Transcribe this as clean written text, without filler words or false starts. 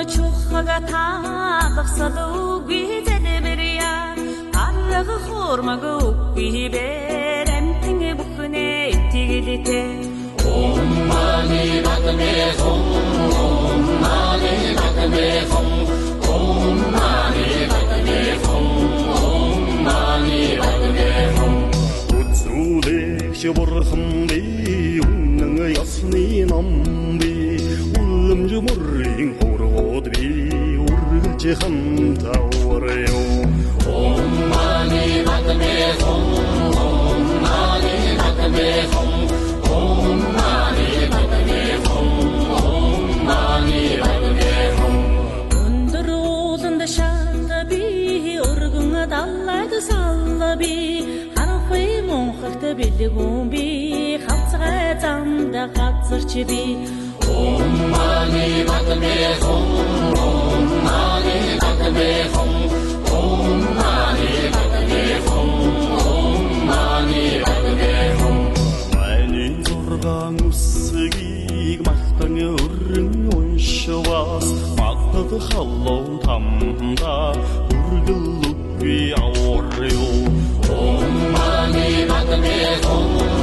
чухага таалгасалуги зэдбэрия арга хормага үгбибэр амтэнгэ бүхнэ итгэлитэ Om mani padme hum Om mani padme hum Om mani padme hum Om mani padme hum Utsulesh burhambi Unnang yasni nambi Ullam jumurring horgodbi Urgje hamtawaryo Om mani padme hum Om mani padme hum Om mani padme hum Om mani padme hum Өндөр ууланд шалби өргөн даллайд салби харахи монхогт бэлгүүн би хавцгай замда газарч би Om mani padme hum Om mani padme hum Om mani padme hum Om mani padme hum Майнын зургаан үсгийг махтан өрн уншвас Махтад халлоо тамда үргэлүгби аварё Om mani padme hum